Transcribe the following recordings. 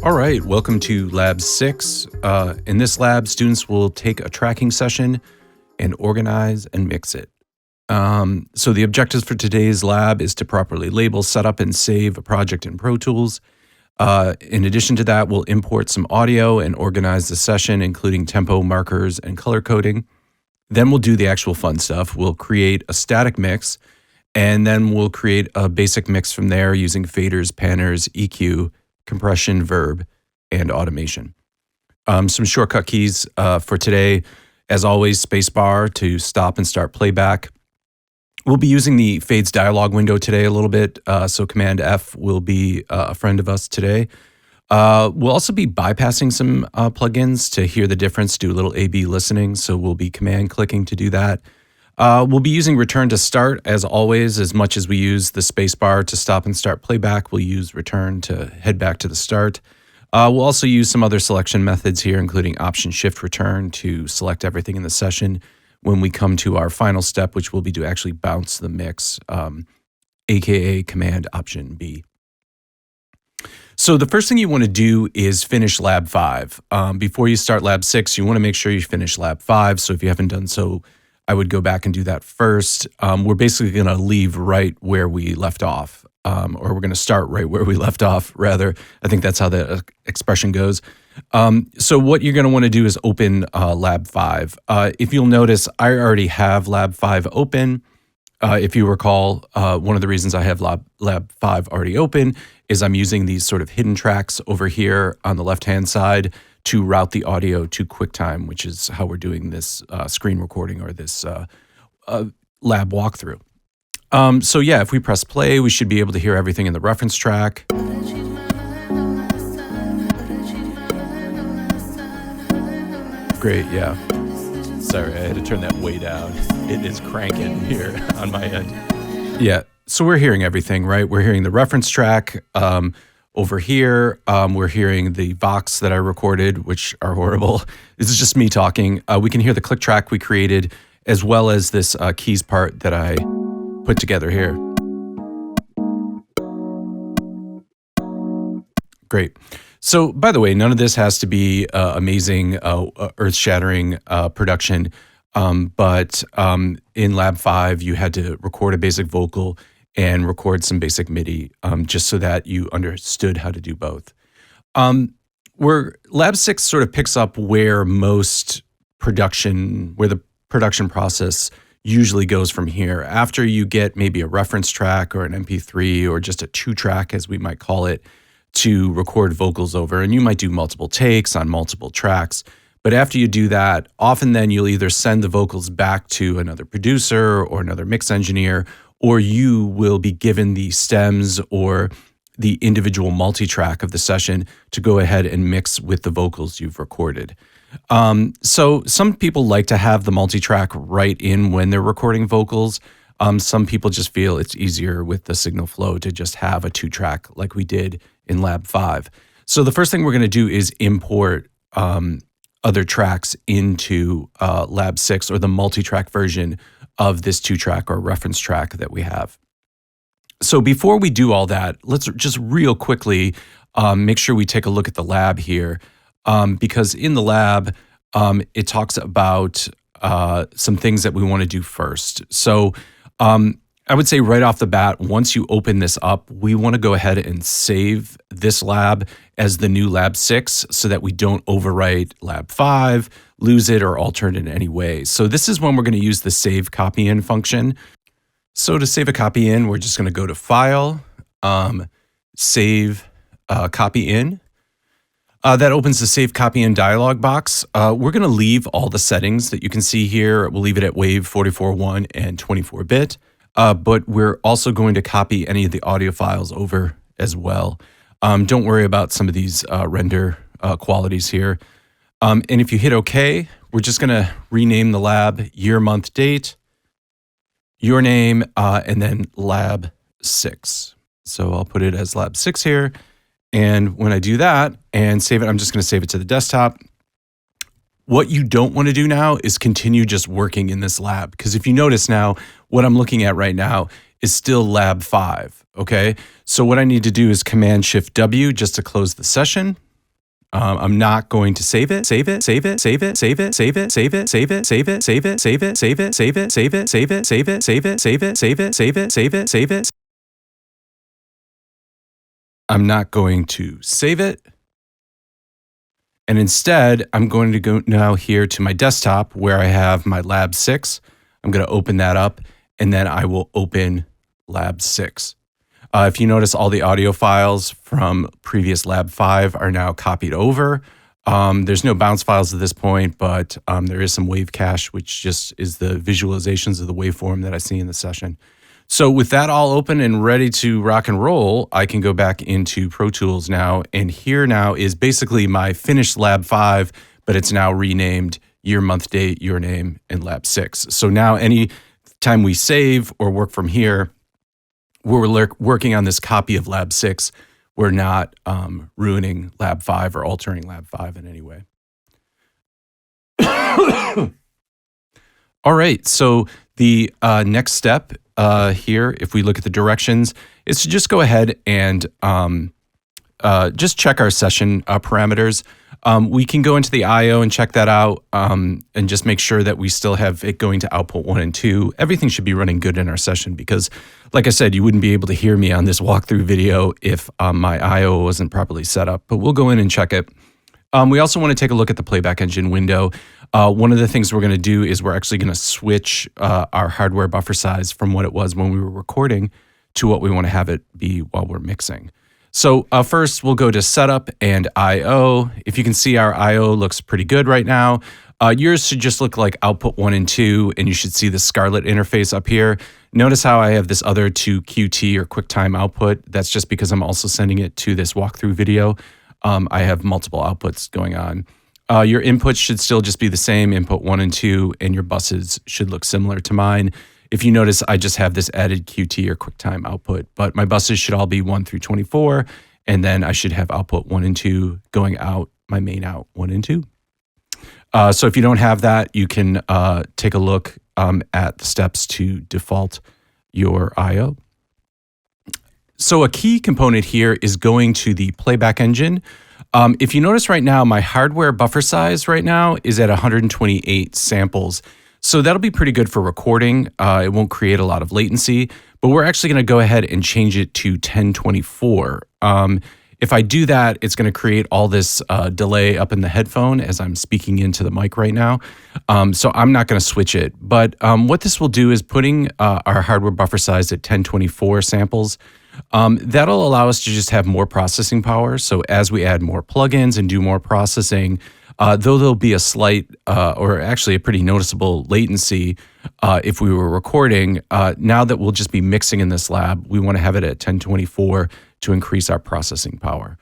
All right, welcome to Lab 6. In this lab, students will take a tracking session and organize and mix it. So the objectives for today's lab is to properly label, set up, and save a project in Pro Tools. In addition to that, we'll import some audio and organize the session, including tempo, markers, and color coding. Then we'll do the actual fun stuff. We'll create a static mix, and then we'll create a basic mix from there using faders, panners, EQ, compression, verb, and automation. Some shortcut keys for today, as always, spacebar to stop and start playback. We'll be using the fades dialog window today a little bit, so Command F will be a friend of us today. We'll also be bypassing some plugins to hear the difference, do a little A/B listening, so we'll be command clicking to do that. We'll be using return to start as always. As much as we use the spacebar to stop and start playback, we'll use return to head back to the start. We'll also use some other selection methods here, including option shift return to select everything in the session when we come to our final step, which will be to actually bounce the mix, aka command option B. So the first thing you want to do is finish lab 5. Before you start lab 6, you want to make sure you finish lab 5. So if you haven't done so, I would go back and do that first. We're basically going to leave right where we left off, or we're going to start right where we left off, rather. I think that's how the expression goes. So what you're going to want to do is open lab 5. If you'll notice, I already have lab 5 open. If you recall, one of the reasons I have lab 5 already open is I'm using these sort of hidden tracks over here on the left-hand side to route the audio to QuickTime, which is how we're doing this screen recording or this lab walkthrough. So yeah, if we press play, we should be able to hear everything in the reference track. Great, yeah. Sorry, I had to turn that way down. It is cranking here on my end. Yeah, so we're hearing everything, right? We're hearing the reference track. Over here, we're hearing the Vox that I recorded, which are horrible. This is just me talking. We can hear the click track we created, as well as this keys part that I put together here. Great. So, by the way, none of this has to be amazing, earth-shattering production, but in Lab 5, you had to record a basic vocal and record some basic MIDI, just so that you understood how to do both. Lab 6 sort of picks up where the production process usually goes from here. After you get maybe a reference track or an MP3 or just a 2-track, as we might call it, to record vocals over, and you might do multiple takes on multiple tracks. But after you do that, often then you'll either send the vocals back to another producer or another mix engineer, or you will be given the stems or the individual multi-track of the session to go ahead and mix with the vocals you've recorded. So some people like to have the multi-track right in when they're recording vocals. Some people just feel it's easier with the signal flow to just have a 2-track like we did in Lab 5. So the first thing we're going to do is import other tracks into Lab 6, or the multi-track version of this 2-track or reference track that we have. So before we do all that, let's just real quickly make sure we take a look at the lab here, because in the lab, it talks about some things that we want to do first. So I would say right off the bat, once you open this up, we want to go ahead and save this lab as the new Lab 6 so that we don't overwrite Lab 5, lose it, or alter it in any way. So this is when we're going to use the save copy in function. So to save a copy in, we're just going to go to File, Save Copy In. That opens the Save Copy In dialog box. We're going to leave all the settings that you can see here. We'll leave it at WAV 44.1 and 24-bit. But we're also going to copy any of the audio files over as well. Don't worry about some of these render qualities here. And if you hit OK, we're just going to rename the lab year, month, date, your name, and then Lab 6. So I'll put it as Lab 6 here. And when I do that and save it, I'm just going to save it to the desktop. What you don't want to do now is continue just working in this lab, because if you notice now, what I'm looking at right now is still Lab 5, okay? So what I need to do is Command-Shift-W just to close the session. I'm not going to save it. I'm not going to save it. And instead, I'm going to go now here to my desktop where I have my Lab 6. I'm going to open that up, and then I will open Lab 6. If you notice, all the audio files from previous Lab 5 are now copied over. There's no bounce files at this point, but there is some wave cache, which just is the visualizations of the waveform that I see in the session. So with that all open and ready to rock and roll, I can go back into Pro Tools now. And here now is basically my finished Lab 5, but it's now renamed year, month, date, your name, and Lab 6. So now any time we save or work from here, we're working on this copy of Lab 6. We're not ruining Lab 5 or altering Lab 5 in any way. All right, so the next step here, if we look at the directions, is to just go ahead and just check our session parameters. We can go into the I/O and check that out and just make sure that we still have it going to output 1 and 2. Everything should be running good in our session because, like I said, you wouldn't be able to hear me on this walkthrough video if my I/O wasn't properly set up, but we'll go in and check it. We also want to take a look at the playback engine window. One of the things we're going to do is we're actually going to switch our hardware buffer size from what it was when we were recording to what we want to have it be while we're mixing. So first we'll go to setup and I/O. If you can see, our I/O looks pretty good right now. Yours should just look like output 1 and 2, and you should see the Scarlett interface up here. Notice how I have this other 2 QT or QuickTime output. That's just because I'm also sending it to this walkthrough video. I have multiple outputs going on. Your inputs should still just be the same, input 1 and 2, and your buses should look similar to mine. If you notice, I just have this added QT or QuickTime output, but my buses should all be 1 through 24, and then I should have output 1 and 2 going out, my main out 1 and 2. So if you don't have that, you can take a look at the steps to default your I/O. So a key component here is going to the playback engine. If you notice right now, my hardware buffer size right now is at 128 samples. So that'll be pretty good for recording. It won't create a lot of latency, but we're actually going to go ahead and change it to 1024. If I do that, it's going to create all this delay up in the headphone as I'm speaking into the mic right now. So I'm not going to switch it. But what this will do is putting our hardware buffer size at 1024 samples. That'll allow us to just have more processing power. So as we add more plugins and do more processing, though there'll be a slight or actually a pretty noticeable latency if we were recording, now that we'll just be mixing in this lab, we want to have it at 1024 to increase our processing power.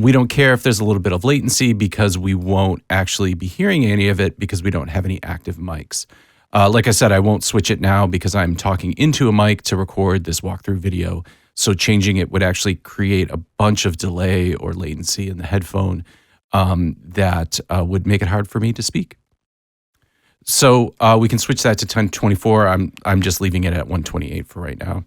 We don't care if there's a little bit of latency because we won't actually be hearing any of it because we don't have any active mics. Like I said, I won't switch it now because I'm talking into a mic to record this walkthrough video. So changing it would actually create a bunch of delay or latency in the headphone that would make it hard for me to speak. So we can switch that to 1024. I'm just leaving it at 128 for right now.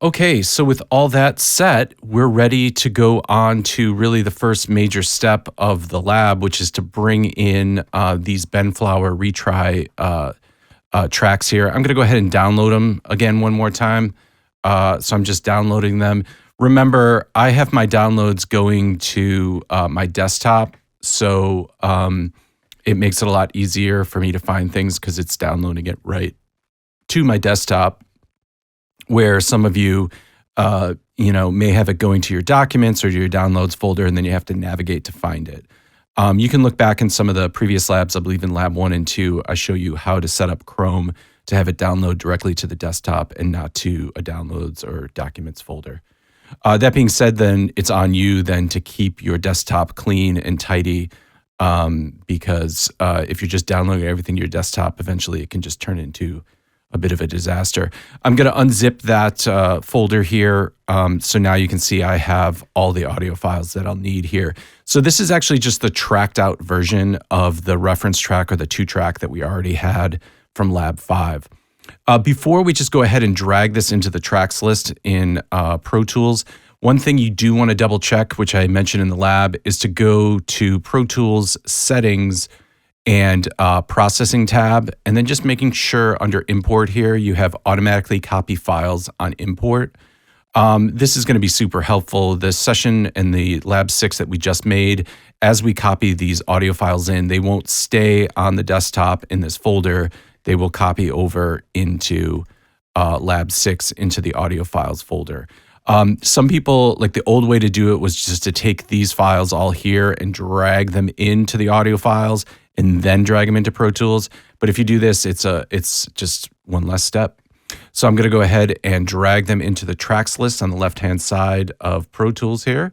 Okay, so with all that set, we're ready to go on to really the first major step of the lab, which is to bring in these Ben Flower retry tracks here. I'm going to go ahead and download them again one more time. So I'm just downloading them. Remember, I have my downloads going to my desktop, so it makes it a lot easier for me to find things because it's downloading it right to my desktop, where some of you, may have it going to your documents or to your downloads folder, and then you have to navigate to find it. You can look back in some of the previous labs. I believe in lab 1 and 2, I show you how to set up Chrome to have it download directly to the desktop and not to a downloads or documents folder. That being said, then it's on you then to keep your desktop clean and tidy because if you're just downloading everything to your desktop, eventually it can just turn into a bit of a disaster. I'm going to unzip that folder here. So now you can see I have all the audio files that I'll need here. So this is actually just the tracked out version of the reference track or the 2-track that we already had from Lab 5. Before we just go ahead and drag this into the tracks list in Pro Tools, One thing you do want to double check, which I mentioned in the lab, is to go to Pro Tools Settings and Processing tab, and then just making sure under Import here you have automatically copy files on import. This is going to be super helpful. The session and the Lab 6 that we just made, as we copy these audio files in, they won't stay on the desktop in this folder. They will copy over into Lab 6 into the audio files folder. Some people, like the old way to do it was just to take these files all here and drag them into the audio files and then drag them into Pro Tools. But if you do this, it's just one less step. So I'm going to go ahead and drag them into the tracks list on the left-hand side of Pro Tools here.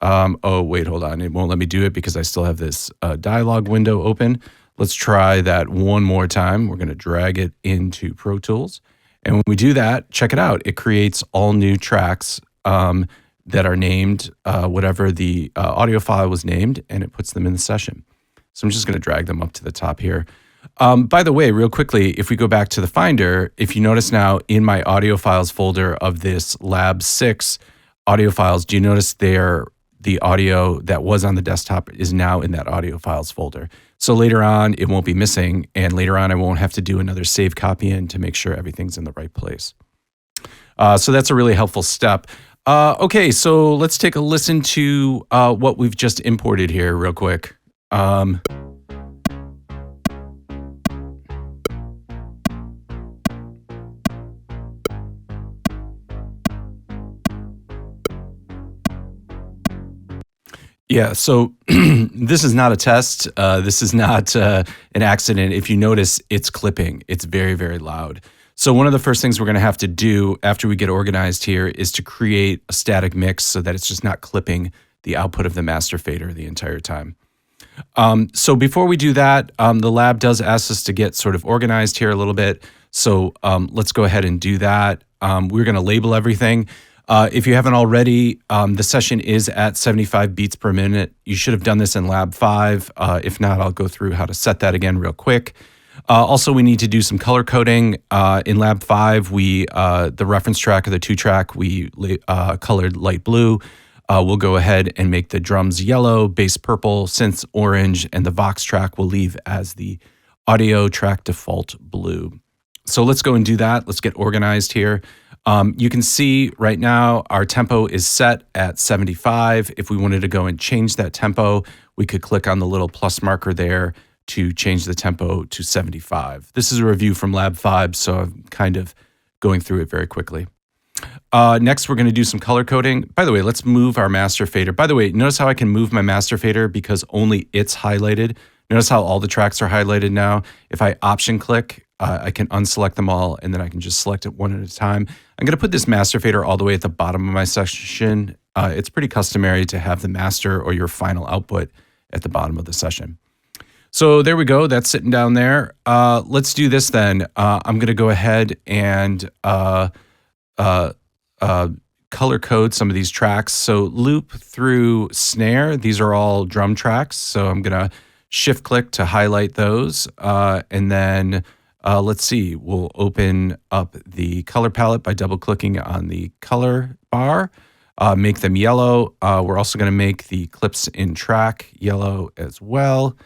Oh, wait, hold on. It won't let me do it because I still have this dialog window open. Let's try that one more time. We're going to drag it into Pro Tools. And when we do that, check it out. It creates all new tracks that are named whatever the audio file was named, and it puts them in the session. So I'm just going to drag them up to the top here. By the way, real quickly, if we go back to the Finder, if you notice now in my audio files folder of this Lab 6 audio files, do you notice there the audio that was on the desktop is now in that audio files folder? So later on, it won't be missing, and later on, I won't have to do another save copy in to make sure everything's in the right place. So that's a really helpful step. Okay, so let's take a listen to what we've just imported here real quick. Yeah, so this is not a test. This is not an accident. If you notice, it's clipping. It's very, very loud. So one of the first things we're going to have to do after we get organized here is to create a static mix so that it's just not clipping the output of the master fader the entire time. So before we do that, the lab does ask us to get sort of organized here a little bit. So let's go ahead and do that. We're going to label everything. If you haven't already, the session is at 75 beats per minute. You should have done this in Lab 5. If not, I'll go through how to set that again real quick. Also, we need to do some color coding. In Lab 5, the reference track or the 2-track, we colored light blue. We'll go ahead and make the drums yellow, bass purple, synths orange, and the Vox track we'll leave as the audio track default blue. So let's go and do that. Let's get organized here. You can see right now our tempo is set at 75. If we wanted to go and change that tempo, we could click on the little plus marker there to change the tempo to 75. This is a review from Lab 5, so I'm kind of going through it very quickly. Next, we're going to do some color coding. By the way, let's move our master fader. By the way, notice how I can move my master fader because only it's highlighted. Notice how all the tracks are highlighted now. If I option click, I can unselect them all, and then I can just select it one at a time. I'm going to put this master fader all the way at the bottom of my session. It's pretty customary to have the master or your final output at the bottom of the session. So there we go. That's sitting down there. Let's do this then. I'm going to go ahead and color code some of these tracks. So loop through snare. These are all drum tracks. So I'm going to shift click to highlight those. And then let's see, we'll open up the color palette by double clicking on the color bar, make them yellow. We're also going to make the clips in track yellow as well.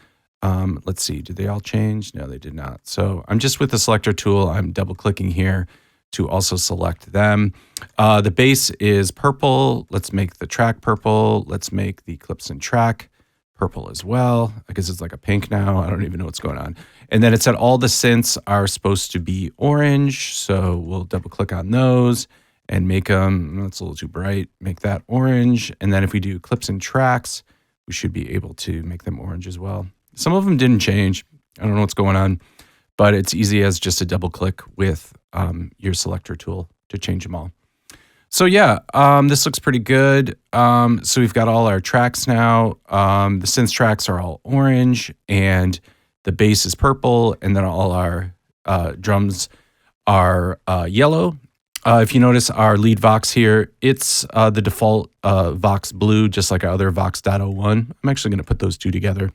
Let's see, did they all change? No, they did not. So I'm just with the selector tool. I'm double clicking here to also select them. The bass is purple. Let's make the track purple. Let's make the clips in track purple as well. I guess it's like a pink now. I don't even know what's going on. And then it said all the synths are supposed to be orange. So we'll double click on those and make them, that's a little too bright, make that orange. And then if we do clips and tracks, we should be able to make them orange as well. Some of them didn't change. I don't know what's going on, but it's easy as just a double click with your selector tool to change them all. So yeah, this looks pretty good. So we've got all our tracks now. The synth tracks are all orange and the bass is purple, and then all our drums are yellow. If you notice our lead Vox here, it's the default Vox blue, just like our other Vox.01. I'm actually going to put those two together.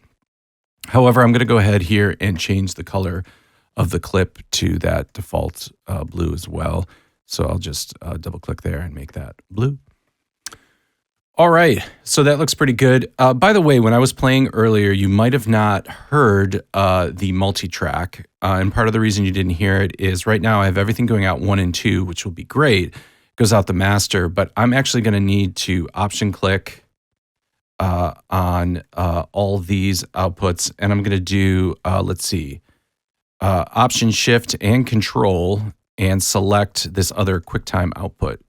However, I'm going to go ahead here and change the color of the clip to that default blue as well. So I'll just double click there and make that blue. All right, so that looks pretty good. By the way, when I was playing earlier, you might have not heard the multi-track, and part of the reason you didn't hear it is right now I have everything going out 1 and 2, which will be great. It goes out the master, but I'm actually going to need to option click on all these outputs, and I'm going to do, let's see, option shift and control and select this other QuickTime output.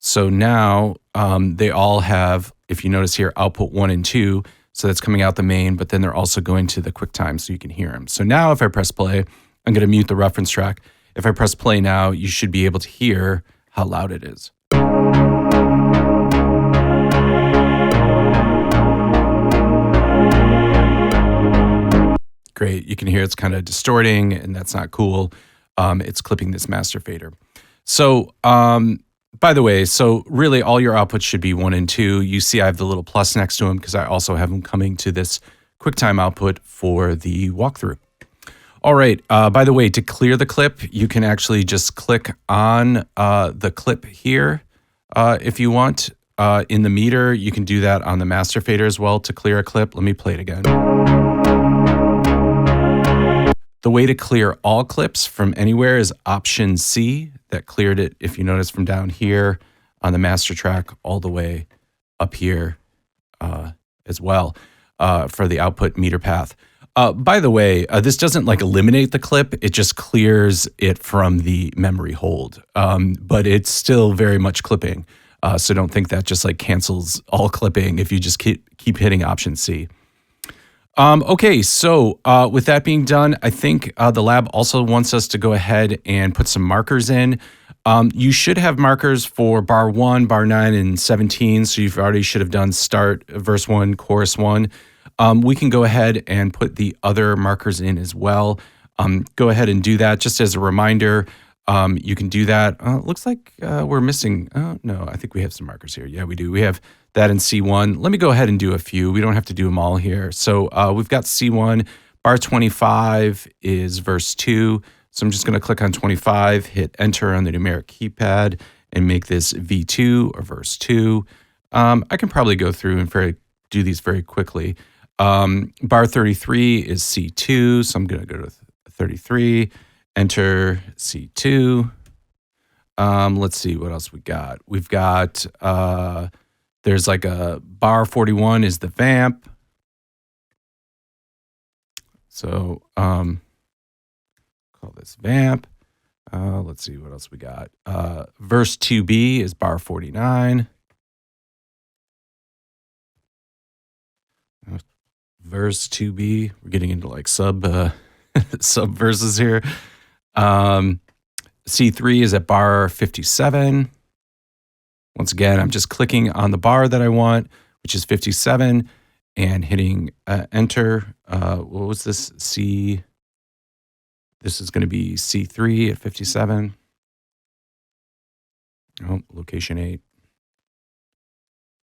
So now they all have, if you notice here, output 1 and 2. So that's coming out the main, but then they're also going to the QuickTime so you can hear them. So now if I press play, I'm going to mute the reference track. If I press play now, you should be able to hear how loud it is. Great. You can hear it's kind of distorting, and that's not cool. It's clipping this master fader. So, by the way, so really all your outputs should be 1 and 2. You see I have the little plus next to them because I also have them coming to this QuickTime output for the walkthrough. All right, by the way, to clear the clip, you can actually just click on the clip here if you want. In the meter, you can do that on the master fader as well to clear a clip. Let me play it again. The way to clear all clips from anywhere is Option C. That cleared it, if you notice, from down here on the master track all the way up here as well for the output meter path. By the way, this doesn't like eliminate the clip. It just clears it from the memory hold. But it's still very much clipping. So don't think that just like cancels all clipping if you just keep hitting Option C. Okay, so with that being done, I think the lab also wants us to go ahead and put some markers in. You should have markers for bar 1, bar 9, and 17, so you've already should have done start, verse 1, chorus 1. We can go ahead and put the other markers in as well. Go ahead and do that just as a reminder. You can do that. Looks like we're missing, no, I think we have some markers here. Yeah, we do. We have that in C1. Let me go ahead and do a few. We don't have to do them all here. So we've got C1. Bar 25 is verse 2. So I'm just going to click on 25, hit enter on the numeric keypad, and make this V2 or verse 2. I can probably go through and do these very quickly. Bar 33 is C2, so I'm going to go to 33, enter C2. Let's see what else we got. We've got, there's like a bar 41 is the vamp. So call this vamp. Let's see what else we got. Verse 2B is bar 49. Verse 2B. We're getting into like sub verses here. C3 is at bar 57. Once again, I'm just clicking on the bar that I want, which is 57, and hitting enter. What was this? This is going to be C3 at 57. Oh, location 8.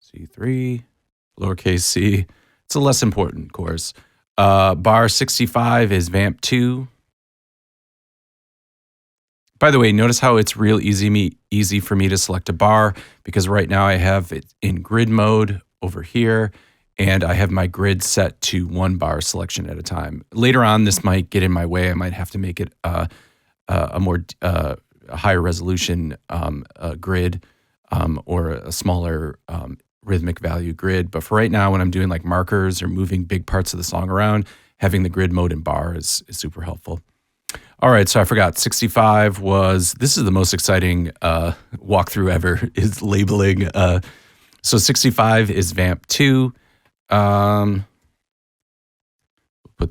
C3, lowercase c. It's a less important chorus. Bar 65 is vamp 2. By the way, notice how it's real easy for me to select a bar because right now I have it in grid mode over here, and I have my grid set to 1 bar selection at a time. Later on, this might get in my way. I might have to make it a more higher resolution grid or a smaller rhythmic value grid. But for right now, when I'm doing like markers or moving big parts of the song around, having the grid mode in bar is super helpful. All right, so I forgot 65 was, this is the most exciting walkthrough ever, is labeling. So 65 is vamp 2. Put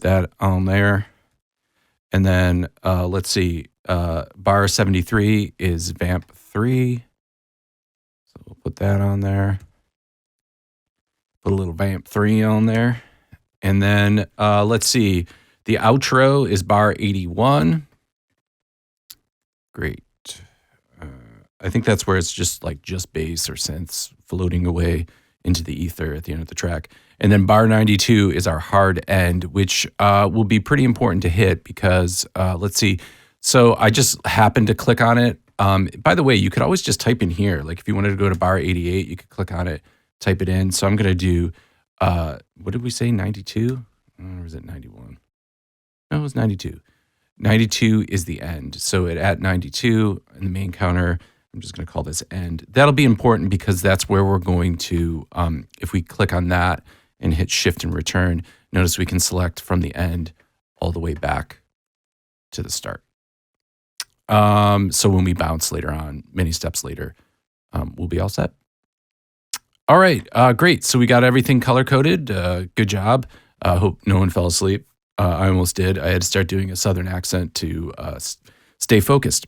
that on there. And then let's see, bar 73 is vamp 3. So we'll put that on there. Put a little vamp 3 on there. And then let's see, the outro is bar 81. Great. I think that's where it's just like just bass or synths floating away into the ether at the end of the track. And then bar 92 is our hard end, which will be pretty important to hit because, let's see. So I just happened to click on it. By the way, you could always just type in here. Like if you wanted to go to bar 88, you could click on it type it in. So I'm going to do, what did we say, 92? Or was it 91? No, it was 92. 92 is the end. So at 92 in the main counter, I'm just going to call this end. That'll be important because that's where we're going to, if we click on that and hit shift and return, notice we can select from the end all the way back to the start. So when we bounce later on, many steps later, we'll be all set. All right, great. So we got everything color coded. Good job. Hope no one fell asleep. I almost did. I had to start doing a Southern accent to stay focused.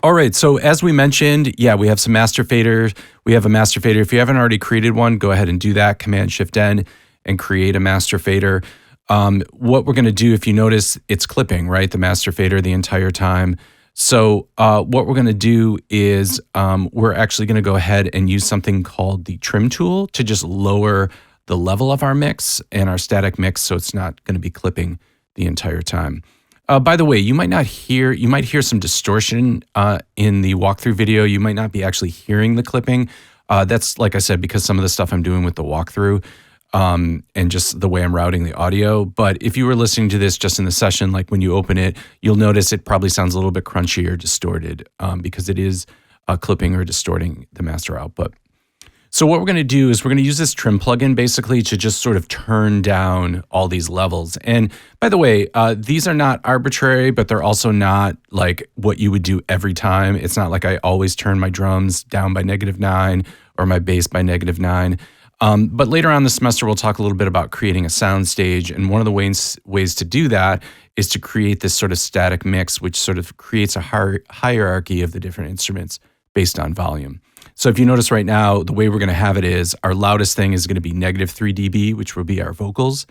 All right, so as we mentioned, yeah, we have some master faders. We have a master fader. If you haven't already created one, go ahead and do that. Command-Shift-N and create a master fader. What we're going to do, if you notice, it's clipping, right? The master fader the entire time. So what we're going to do is we're actually going to go ahead and use something called the trim tool to just lower the level of our mix and our static mix so it's not going to be clipping the entire time. By the way, you might hear some distortion in the walkthrough video. You might not be actually hearing the clipping. That's, like I said, because some of the stuff I'm doing with the walkthrough and just the way I'm routing the audio. But if you were listening to this just in the session, like when you open it, you'll notice it probably sounds a little bit crunchy or distorted because it is clipping or distorting the master output. So what we're going to do is we're going to use this trim plugin basically to just sort of turn down all these levels. And by the way, these are not arbitrary, but they're also not like what you would do every time. It's not like I always turn my drums down by -9 or my bass by -9. But later on in the semester, we'll talk a little bit about creating a sound stage. And one of the ways to do that is to create this sort of static mix, which sort of creates a hierarchy of the different instruments based on volume. So if you notice right now, the way we're going to have it is our loudest thing is going to be -3 dB, which will be our vocals.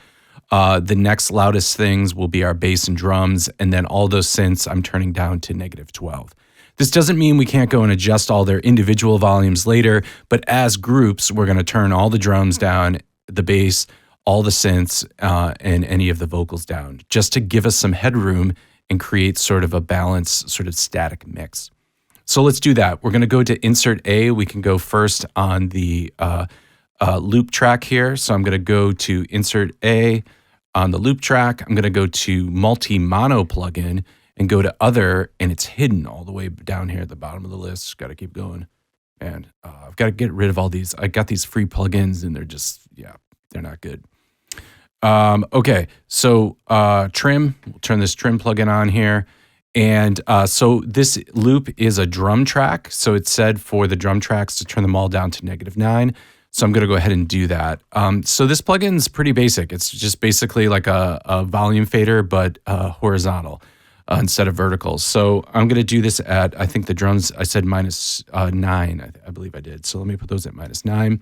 The next loudest things will be our bass and drums. And then all those synths I'm turning down to -12. This doesn't mean we can't go and adjust all their individual volumes later, but as groups, we're going to turn all the drums down, the bass, all the synths, and any of the vocals down, just to give us some headroom and create sort of a balanced sort of static mix. So let's do that. We're going to go to Insert A. We can go first on the loop track here. So I'm going to go to Insert A on the loop track. I'm going to go to Multi-Mono plugin and go to Other, and it's hidden all the way down here at the bottom of the list. Got to keep going. And I've got to get rid of all these. I got these free plugins, and they're just, yeah, they're not good. Okay, so trim. We'll turn this trim plugin on here. And so this loop is a drum track. So it said for the drum tracks to turn them all down to -9. So I'm going to go ahead and do that. So this plugin is pretty basic. It's just basically like a volume fader, but horizontal instead of vertical. So I'm going to do this at, I think the drums, I said -9, I believe I did. So let me put those at -9.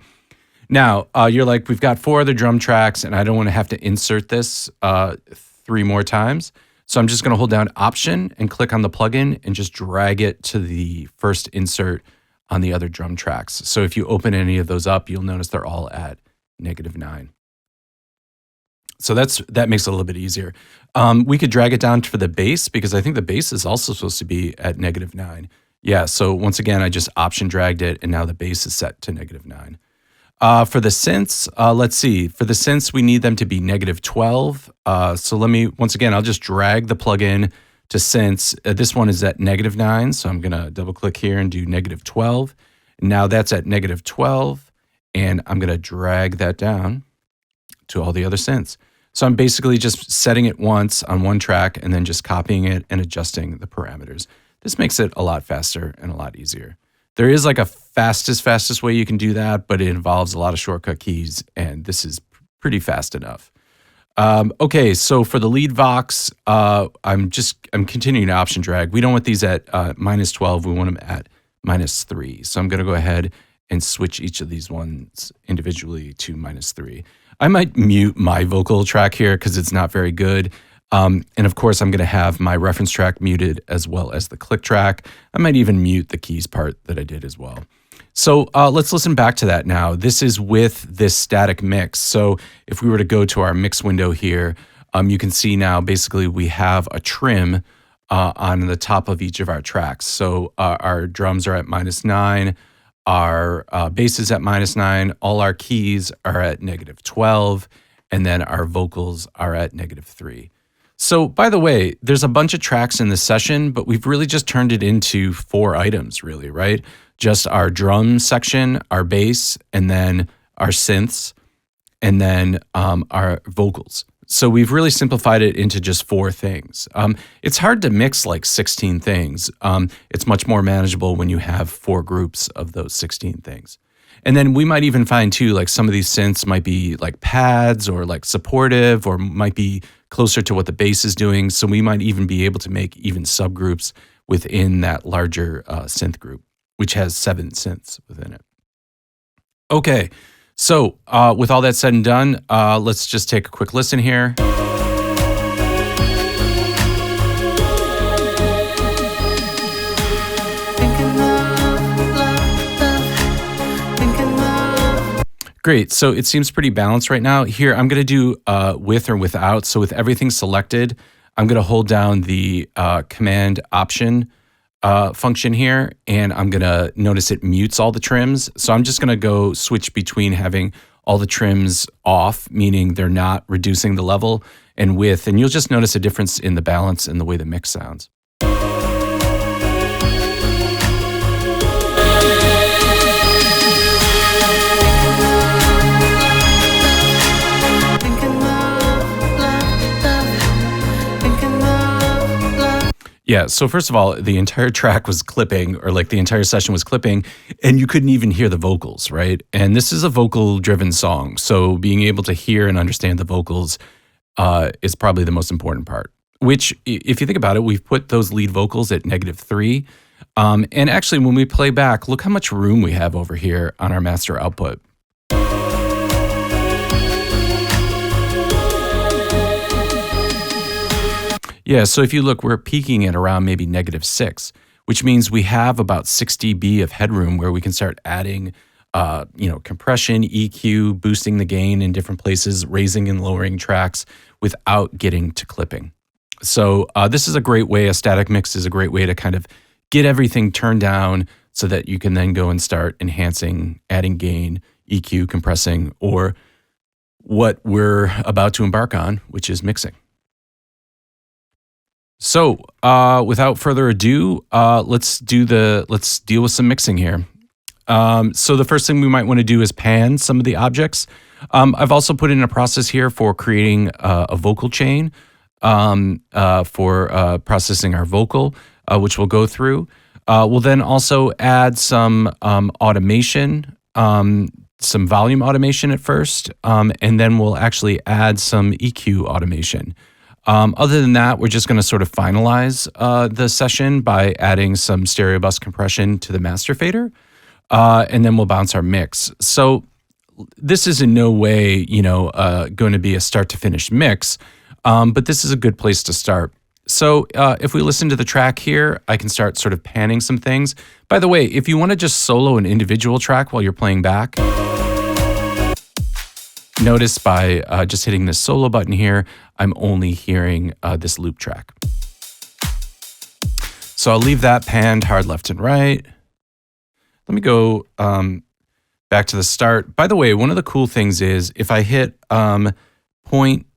Now, you're like, we've got 4 other drum tracks, and I don't want to have to insert this 3 more times. So I'm just going to hold down Option and click on the plugin and just drag it to the first insert on the other drum tracks. So if you open any of those up, you'll notice they're all at -9. So that makes it a little bit easier. We could drag it down for the bass because I think the bass is also supposed to be at -9. Yeah, so once again, I just Option dragged it, and now the bass is set to -9. For the synths, let's see. For the synths, we need them to be -12. So let me, once again, I'll just drag the plugin to synths. This one is at -9, so I'm going to double click here and do -12. Now that's at -12, and I'm going to drag that down to all the other synths. So I'm basically just setting it once on one track and then just copying it and adjusting the parameters. This makes it a lot faster and a lot easier. There is like a fastest way you can do that, but it involves a lot of shortcut keys, and this is pretty fast enough. Okay, so for the lead vox, I'm continuing to option drag. We don't want these at -12. We want them at -3. So I'm going to go ahead and switch each of these ones individually to -3. I might mute my vocal track here because it's not very good. And of course, I'm going to have my reference track muted as well as the click track. I might even mute the keys part that I did as well. So let's listen back to that now. This is with this static mix. So if we were to go to our mix window here, you can see now basically we have a trim on the top of each of our tracks. So our drums are at -9, Our bass is at -9. All our keys are at -12. And then our vocals are at -3. So, by the way, there's a bunch of tracks in this session, but we've really just turned it into 4 items, really, right? Just our drum section, our bass, and then our synths, and then our vocals. So we've really simplified it into just 4 things. It's hard to mix like 16 things. It's much more manageable when you have 4 groups of those 16 things. And then we might even find too, like some of these synths might be like pads or like supportive or might be closer to what the bass is doing. So we might even be able to make even subgroups within that larger synth group, which has 7 synths within it. Okay, so with all that said and done, let's just take a quick listen here. Great. So it seems pretty balanced right now. Here, I'm going to do with or without. So with everything selected, I'm going to hold down the Command Option function here, and I'm going to notice it mutes all the trims. So I'm just going to go switch between having all the trims off, meaning they're not reducing the level, and with, and you'll just notice a difference in the balance and the way the mix sounds. Yeah, so first of all, the entire track was clipping, or like the entire session was clipping, and you couldn't even hear the vocals, right? And this is a vocal-driven song, so being able to hear and understand the vocals is probably the most important part. Which, if you think about it, we've put those lead vocals at -3. And actually, when we play back, look how much room we have over here on our master output. Yeah, so if you look, we're peaking at around maybe -6, which means we have about 6 dB of headroom where we can start adding, compression, EQ, boosting the gain in different places, raising and lowering tracks without getting to clipping. So this is a great way, a static mix is a great way to kind of get everything turned down so that you can then go and start enhancing, adding gain, EQ, compressing, or what we're about to embark on, which is mixing. So, without further ado, let's deal with some mixing here. So the first thing we might want to do is pan some of the objects. I've also put in a process here for creating a vocal chain for processing our vocal, which we'll go through. We'll then also add some automation, some volume automation at first, and then we'll actually add some EQ automation. Other than that, we're just going to sort of finalize the session by adding some stereo bus compression to the master fader, and then we'll bounce our mix. So this is in no way, going to be a start to finish mix, but this is a good place to start. So if we listen to the track here, I can start sort of panning some things. By the way, if you want to just solo an individual track while you're playing back, notice by just hitting this solo button here, I'm only hearing this loop track. So I'll leave that panned hard left and right. Let me go back to the start. By the way, one of the cool things is if I hit point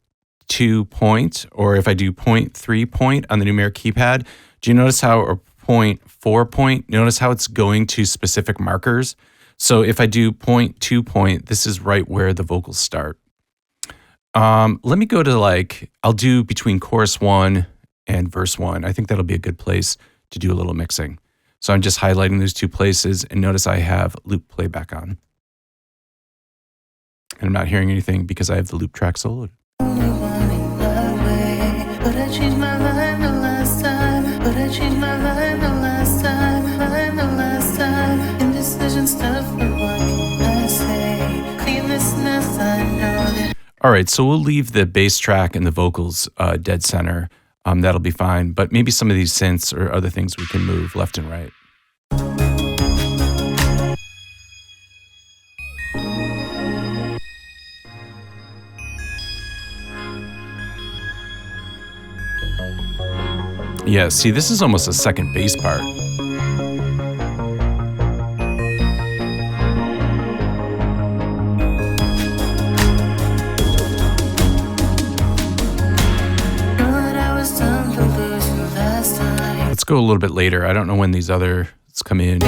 to point, or if I do 0.3 point on the numeric keypad, do you notice how, or 0.4 point, notice how it's going to specific markers? So if I do 0.2 point, this is right where the vocals start. Let me go to I'll do between chorus 1 and verse 1. I think that'll be a good place to do a little mixing. So I'm just highlighting those 2 places, and notice I have loop playback on. And I'm not hearing anything because I have the loop track soloed. All right, so we'll leave the bass track and the vocals dead center. That'll be fine, but maybe some of these synths or other things we can move left and right. Yeah, see, this is almost a second bass part. Let's go a little bit later. I don't know when these others come in.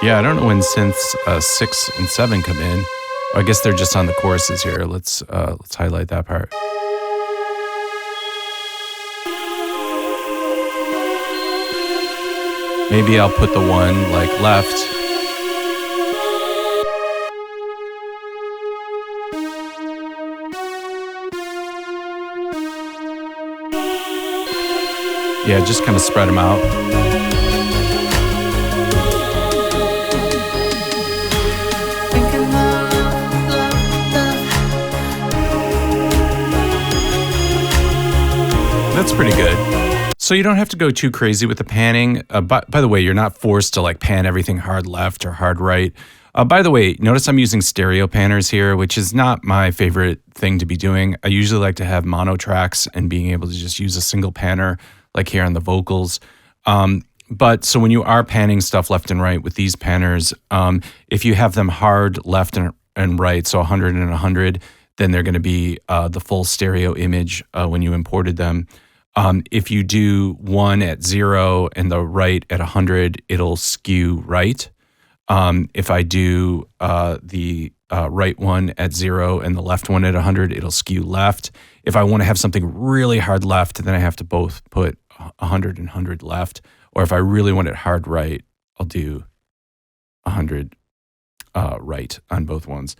Yeah, I don't know when synths 6 and 7 come in. I guess they're just on the choruses here. Let's highlight that part. Maybe I'll put the one like left. Yeah, just kind of spread them out. That's pretty good. So you don't have to go too crazy with the panning. By the way, you're not forced to like pan everything hard left or hard right. By the way, notice I'm using stereo panners here, which is not my favorite thing to be doing. I usually like to have mono tracks and being able to just use a single panner, like here on the vocals. But so when you are panning stuff left and right with these panners, if you have them hard left and right, so 100 and 100, then they're going to be the full stereo image when you imported them. If you do one at 0 and the right at 100, it'll skew right. If I do the right one at 0 and the left one at 100, it'll skew left. If I want to have something really hard left, then I have to both put 100 and 100 left. Or if I really want it hard right, I'll do 100 right on both ones.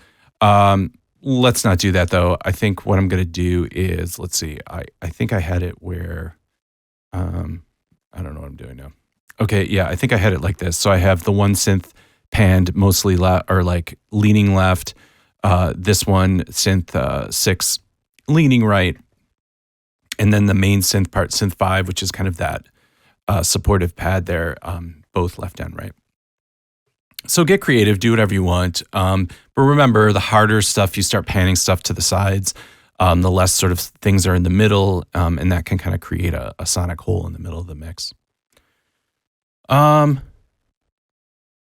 Let's not do that though. I think what I'm going to do is, let's see, I think I had it where, I don't know what I'm doing now. Okay, yeah, I think I had it like this. So I have the one synth panned mostly left, or like leaning left. This one synth 6 leaning right. And then the main synth part, synth 5, which is kind of that supportive pad there, both left and right. So get creative, do whatever you want. But remember, the harder stuff, you start panning stuff to the sides, the less sort of things are in the middle, and that can kind of create a sonic hole in the middle of the mix. All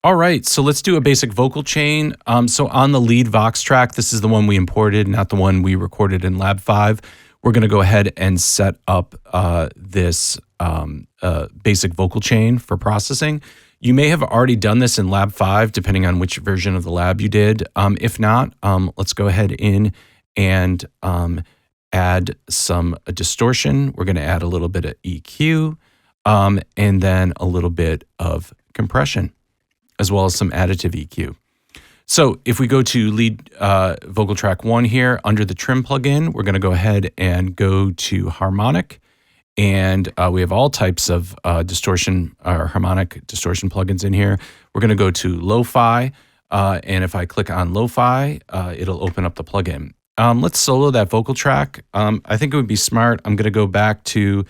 right, so let's do a basic vocal chain. So on the lead Vox track, this is the one we imported, not the one we recorded in Lab 5. We're going to go ahead and set up this basic vocal chain for processing. You may have already done this in Lab 5, depending on which version of the lab you did. If not, let's go ahead in and add some distortion. We're going to add a little bit of EQ and then a little bit of compression, as well as some additive EQ. So if we go to lead vocal track 1 here, under the trim plugin, we're going to go ahead and go to harmonic. And we have all types of distortion or harmonic distortion plugins in here. We're going to go to lo-fi. And if I click on lo-fi, it'll open up the plugin. Let's solo that vocal track. I think it would be smart. I'm going to go back to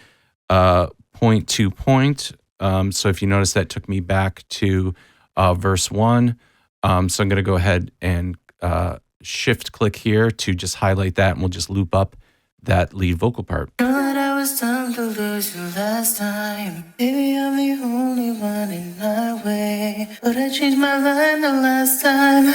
point to point. So if you notice, that took me back to verse 1. So I'm going to go ahead and shift click here to just highlight that, and we'll just loop up that lead vocal part. Time to lose you last time. Baby, I'm the only one in my way. But I changed my mind the last time.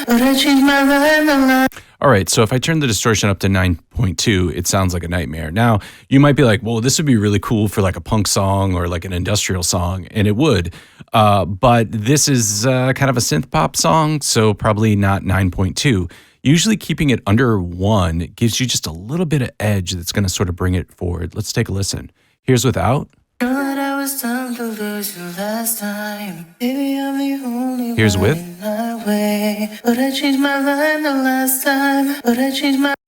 All right, so if I turn the distortion up to 9.2, it sounds like a nightmare. Now, you might be like, well, this would be really cool for like a punk song or like an industrial song, and it would. But this is kind of a synth pop song, so probably not 9.2. Usually keeping it under 1 gives you just a little bit of edge that's going to sort of bring it forward. Let's take a listen. Here's without. Here's with.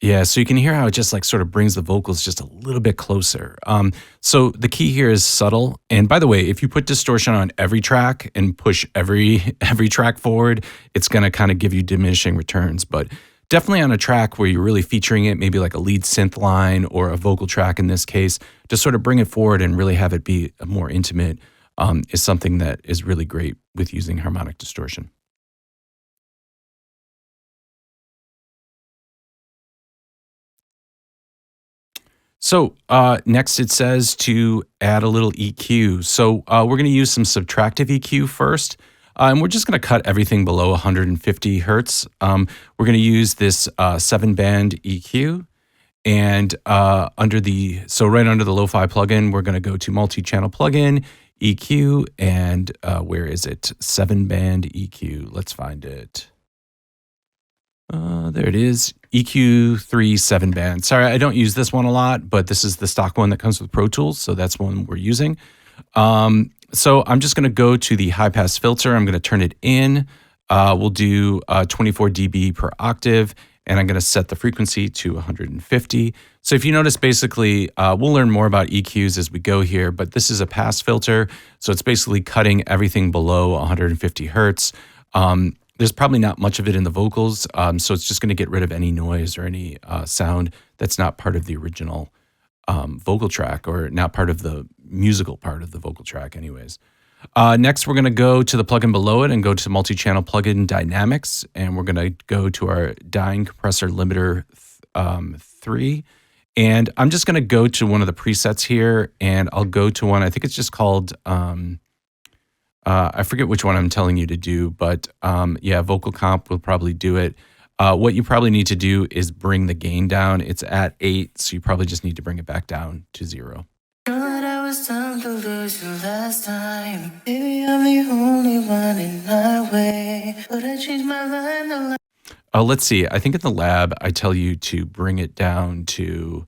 Yeah, so you can hear how it just like sort of brings the vocals just a little bit closer. So the key here is subtle. And by the way, if you put distortion on every track and push every track forward, it's going to kind of give you diminishing returns. But definitely on a track where you're really featuring it, maybe like a lead synth line or a vocal track in this case, to sort of bring it forward and really have it be more intimate is something that is really great with using harmonic distortion. So next it says to add a little EQ. So we're going to use some subtractive EQ first. And we're just going to cut everything below 150 hertz. We're going to use this 7-band EQ. And right under the Lo-Fi plugin, we're going to go to multi-channel plugin, EQ, and where is it? 7-band EQ. Let's find it. There it is, EQ3 7-band. Sorry, I don't use this one a lot, but this is the stock one that comes with Pro Tools, so that's one we're using. So I'm just going to go to the high pass filter. I'm going to turn it in. We'll do 24 dB per octave, and I'm going to set the frequency to 150. So if you notice, basically, we'll learn more about EQs as we go here, but this is a pass filter, so it's basically cutting everything below 150 hertz. There's probably not much of it in the vocals, so it's just going to get rid of any noise or any sound that's not part of the original vocal track, or not part of the musical part of the vocal track anyways. Next, we're going to go to the plugin below it and go to multi-channel plugin dynamics, and we're going to go to our dyne compressor limiter 3. And I'm just going to go to one of the presets here, and I'll go to one, I think it's just called, I forget which one I'm telling you to do, but yeah, vocal comp will probably do it. What you probably need to do is bring the gain down. It's at 8, so you probably just need to bring it back down to 0. Let's see. I think in the lab, I tell you to bring it down to,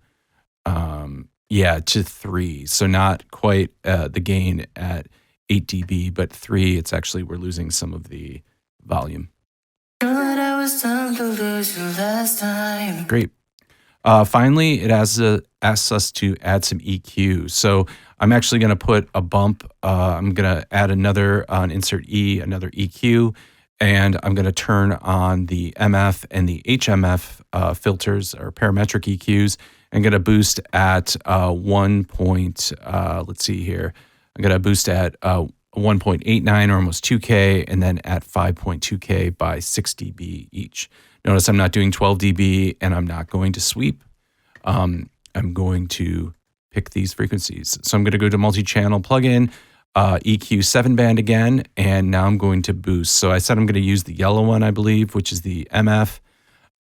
to 3. So not quite the gain at 8 dB, but 3. It's actually, we're losing some of the volume. Great. Finally, it asks us to add some EQ. So I'm actually going to put a bump. I'm going to add another insert E, another EQ, and I'm going to turn on the MF and the HMF filters, or parametric EQs. I'm going to boost at let's see here. I'm going to boost at 1.89 or almost 2K, and then at 5.2K by 6 dB each. Notice I'm not doing 12 dB, and I'm not going to sweep. I'm going to pick these frequencies. So I'm going to go to multi-channel plugin, EQ 7-band again, and now I'm going to boost. So I said I'm going to use the yellow one, I believe, which is the MF,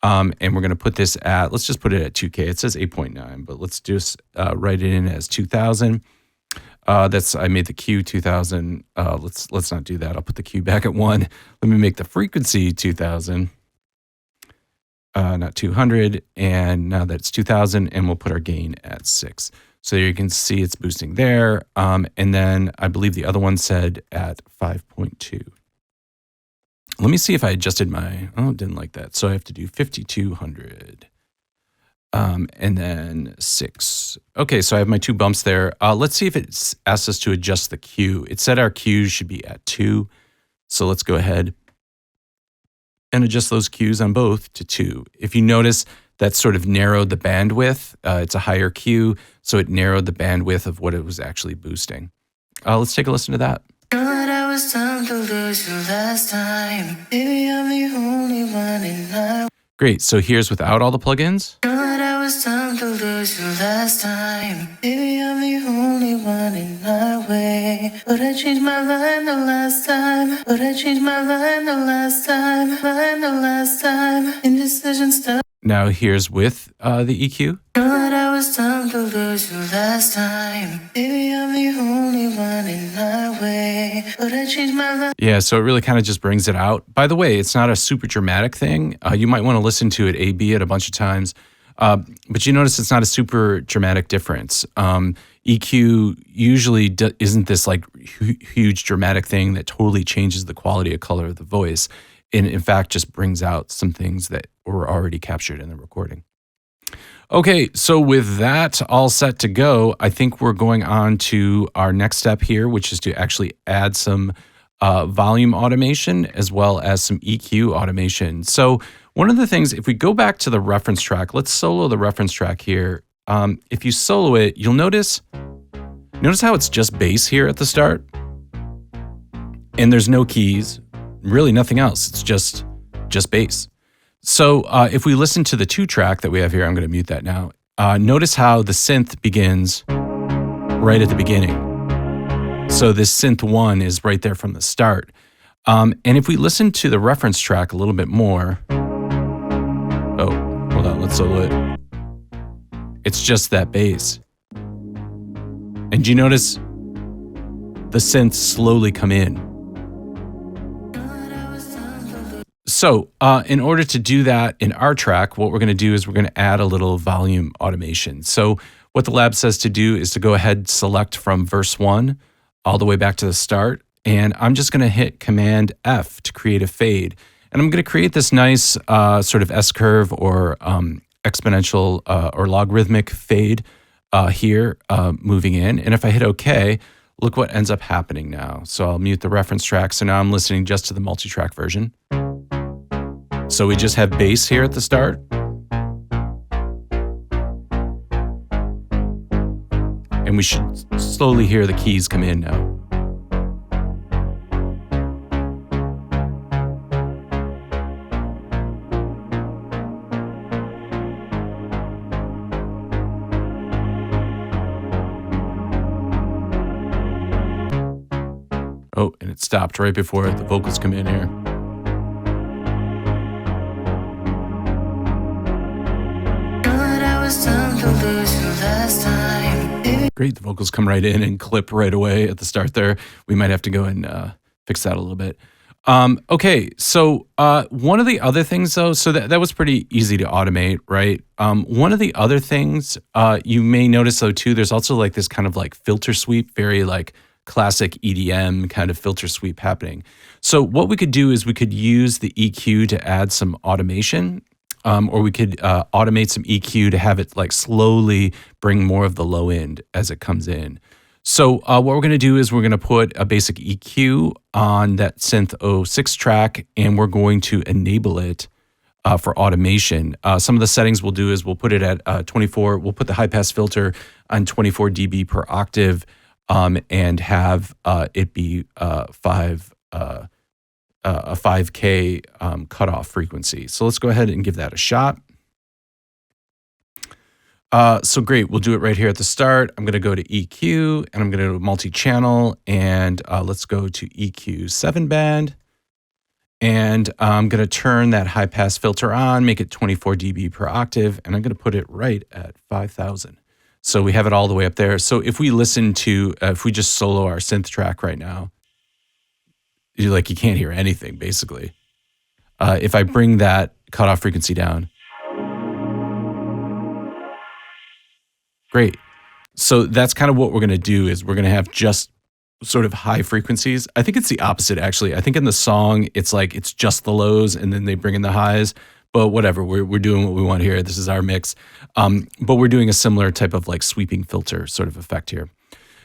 and we're going to put this at, let's just put it at 2K. It says 8.9, but let's just write it in as 2000. I made the Q 2000. Let's not do that. I'll put the Q back at 1. Let me make the frequency 2000. Not 200, and now that's 2000, and we'll put our gain at 6. So you can see it's boosting there, and then I believe the other one said at 5.2. Let me see if I adjusted didn't like that, so I have to do 5200, and then 6. Okay, so I have my 2 bumps there. Let's see if it asks us to adjust the Q. It said our Q should be at 2, so let's go ahead and adjust those Qs on both to 2. If you notice, that sort of narrowed the bandwidth. It's a higher Q, so it narrowed the bandwidth of what it was actually boosting. Let's take a listen to that. Great, so here's without all the plugins. But I changed my mind the last time. Indecision stuff. Now here's with the EQ. I was time to lose you last time. Baby, I'm the only one in my way. But I changed my mind. Yeah, so it really kind of just brings it out. By the way, it's not a super dramatic thing. You might want to listen to it A/B it a bunch of times. But you notice it's not a super dramatic difference. EQ usually isn't this like huge dramatic thing that totally changes the quality of color of the voice. And in fact, just brings out some things that were already captured in the recording. Okay, so with that all set to go, I think we're going on to our next step here, which is to actually add some volume automation as well as some EQ automation. So one of the things, if we go back to the reference track, let's solo the reference track here. If you solo it, you'll notice how it's just bass here at the start. And there's no keys, really nothing else. It's just bass. So if we listen to the 2 track that we have here, I'm going to mute that now. notice how the synth begins right at the beginning. So this synth 1 is right there from the start. And if we listen to the reference track a little bit more, oh, hold on, let's solo it. It's just that bass. And do you notice the synths slowly come in? So in order to do that in our track, what we're going to do is we're going to add a little volume automation. So what the lab says to do is to go ahead, select from verse 1 all the way back to the start. And I'm just going to hit Command F to create a fade. And I'm going to create this nice sort of S-curve or exponential or logarithmic fade here moving in. And if I hit OK, look what ends up happening now. So I'll mute the reference track. So now I'm listening just to the multi-track version. So we just have bass here at the start. And we should slowly hear the keys come in now. Oh, and it stopped right before the vocals come in here. Great, the vocals come right in and clip right away at the start there. We might have to go and fix that a little bit. Okay, so one of the other things though, so that was pretty easy to automate, right? One of the other things you may notice though too, there's also like this kind of like filter sweep, very like classic EDM kind of filter sweep happening. So what we could do is we could use the EQ to add some automation. Or we could automate some EQ to have it like slowly bring more of the low end as it comes in. So what we're going to do is we're going to put a basic EQ on that synth 06 track, and we're going to enable it for automation. Some of the settings we'll do is we'll put it at 24. We'll put the high pass filter on 24 dB per octave, and have it be a 5K cutoff frequency. So let's go ahead and give that a shot. So great, we'll do it right here at the start. I'm going to go to EQ and I'm going to go to multi-channel, and let's go to EQ 7 band. And I'm going to turn that high pass filter on, make it 24 dB per octave, and I'm going to put it right at 5,000. So we have it all the way up there. So if we listen to, if we just solo our synth track right now, you can't hear anything basically. If I bring that cutoff frequency down, great. So that's kind of what we're going to do is we're going to have just sort of high frequencies. I think it's the opposite actually. I think in the song it's like it's just the lows and then they bring in the highs. But whatever, we're doing what we want here. This is our mix. But we're doing a similar type of like sweeping filter sort of effect here.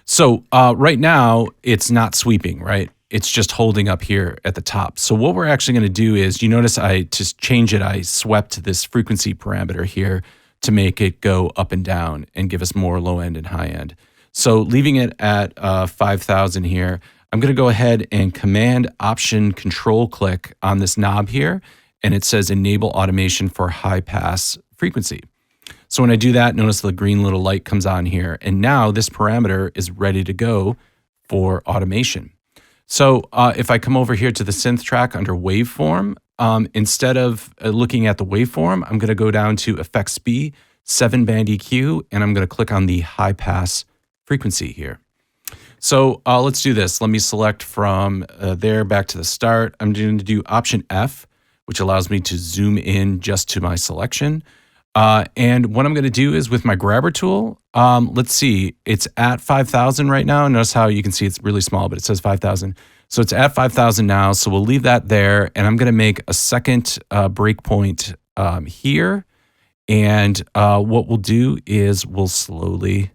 So right now it's not sweeping, right? It's just holding up here at the top. So what we're actually going to do is, you notice I just change it. I swept this frequency parameter here to make it go up and down and give us more low end and high end. So leaving it at 5,000 here, I'm going to go ahead and Command Option Control click on this knob here, and it says Enable Automation for High Pass Frequency. So when I do that, notice the green little light comes on here, and now this parameter is ready to go for automation. So if I come over here to the synth track under waveform, instead of looking at the waveform, I'm going to go down to Effects B, 7 band EQ, and I'm going to click on the high pass frequency here. So let's do this. Let me select from there back to the start. I'm going to do Option F, which allows me to zoom in just to my selection. And what I'm going to do is with my grabber tool, let's see, it's at 5,000 right now. Notice how you can see it's really small, but it says 5,000. So it's at 5,000 now. So we'll leave that there. And I'm going to make a second breakpoint here. And what we'll do is we'll slowly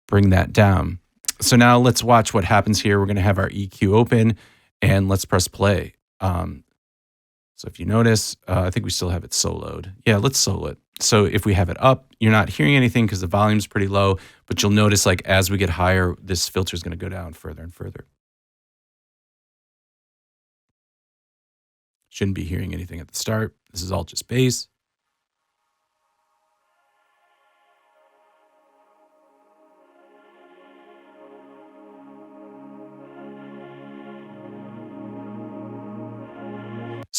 bring that down. So now let's watch what happens here. We're going to have our EQ open and let's press play. So if you notice, I think we still have it soloed. Yeah, let's solo it. So if we have it up, you're not hearing anything because the volume's pretty low, but you'll notice like as we get higher, this filter is going to go down further and further. Shouldn't be hearing anything at the start. This is all just bass.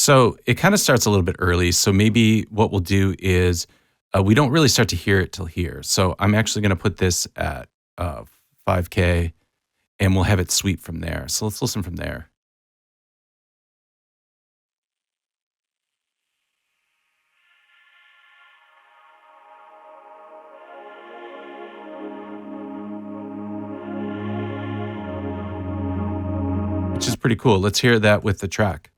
So it kind of starts a little bit early. So maybe what we'll do is we don't really start to hear it till here. So I'm actually going to put this at 5K and we'll have it sweep from there. So let's listen from there. Which is pretty cool. Let's hear that with the track.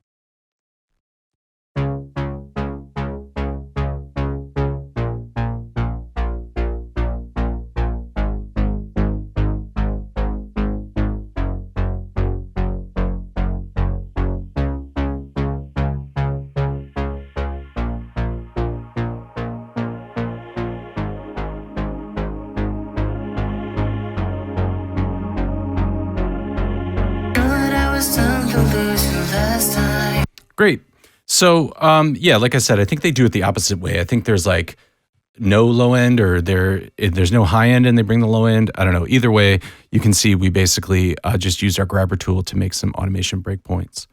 Great. So, yeah, like I said, I think they do it the opposite way. I think there's like no low end or there's no high end and they bring the low end. I don't know. Either way, you can see we basically just used our grabber tool to make some automation breakpoints.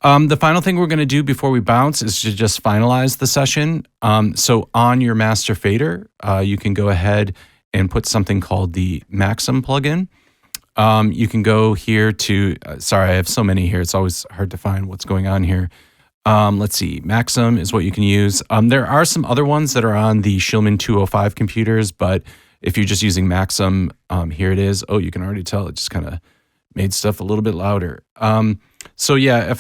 The final thing we're going to do before we bounce is to just finalize the session. So on your master fader, you can go ahead and put something called the Maxim plugin. You can go here to, sorry, I have so many here. It's always hard to find what's going on here. Let's see, Maxim is what you can use. There are some other ones that are on the Shillman 205 computers, but if you're just using Maxim, here it is. Oh, you can already tell it just kind of made stuff a little bit louder. So yeah,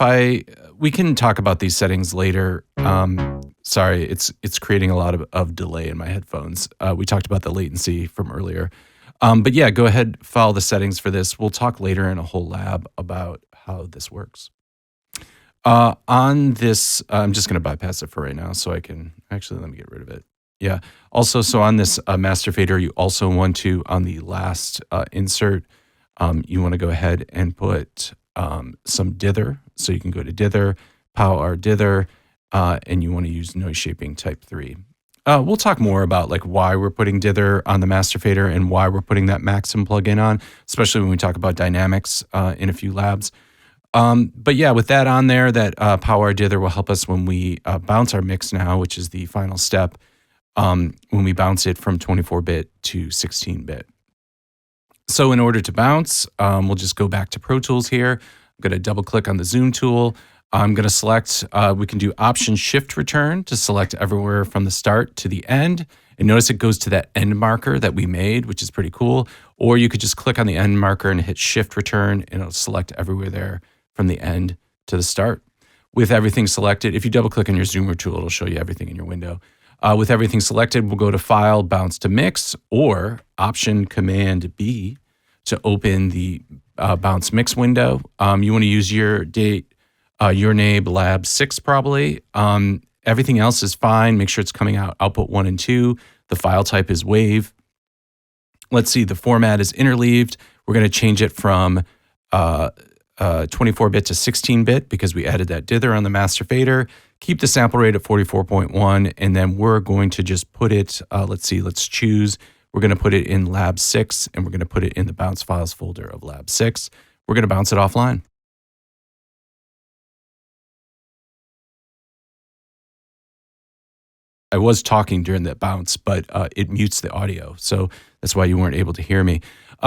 we can talk about these settings later. Sorry, it's creating a lot of delay in my headphones. We talked about the latency from earlier. But yeah, go ahead, follow the settings for this. We'll talk later in a whole lab about how this works. On this, I'm just going to bypass it for right now so I can, actually, let me get rid of it. Yeah. Also, so on this master fader, you also want to, on the last insert, you want to go ahead and put some dither. So you can go to dither, power dither, and you want to use noise shaping type 3. We'll talk more about like why we're putting dither on the master fader and why we're putting that Maxim plugin on, especially when we talk about dynamics in a few labs. But yeah, with that on there, that power dither will help us when we bounce our mix now, which is the final step, when we bounce it from 24-bit to 16-bit. So in order to bounce, we'll just go back to Pro Tools here. I'm going to double click on the zoom tool. I'm going to select, we can do Option Shift Return to select everywhere from the start to the end. And notice it goes to that end marker that we made, which is pretty cool. Or you could just click on the end marker and hit Shift Return, and it'll select everywhere there from the end to the start. With everything selected, if you double click on your zoomer tool, it'll show you everything in your window. With everything selected, we'll go to File, Bounce to Mix, or Option Command B to open the Bounce Mix window. You want to use your date, your name, Lab 6 probably. Everything else is fine. Make sure it's coming out output 1 and 2. The file type is WAV. Let's see, the format is interleaved. We're going to change it from 24-bit to 16-bit because we added that dither on the master fader. Keep the sample rate at 44.1, and then we're going to just put it, let's choose. We're going to put it in Lab 6, and we're going to put it in the bounce files folder of Lab 6. We're going to bounce it offline. I was talking during that bounce, but it mutes the audio. So that's why you weren't able to hear me.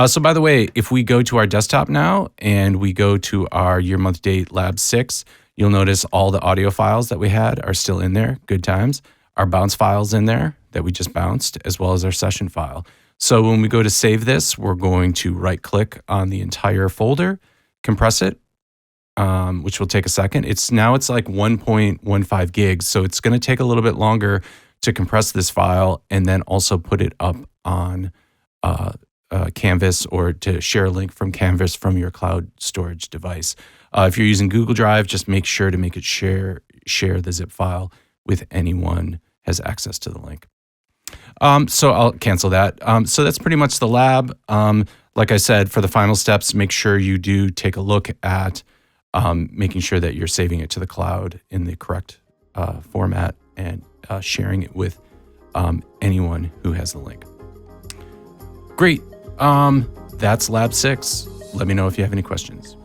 So by the way, if we go to our desktop now and we go to our year, month, date, Lab 6, you'll notice all the audio files that we had are still in there. Good times. Our bounce files in there that we just bounced, as well as our session file. So when we go to save this, we're going to right click on the entire folder, compress it, which will take a second. It's like 1.15 gigs. So it's going to take a little bit longer to compress this file and then also put it up on Canvas or to share a link from Canvas from your cloud storage device. If you're using Google Drive, just make sure to make it share the zip file with anyone has access to the link. So I'll cancel that. So that's pretty much the lab. Like I said, for the final steps, make sure you do take a look at making sure that you're saving it to the cloud in the correct format and sharing it with anyone who has the link. Great. That's Lab 6. Let me know if you have any questions.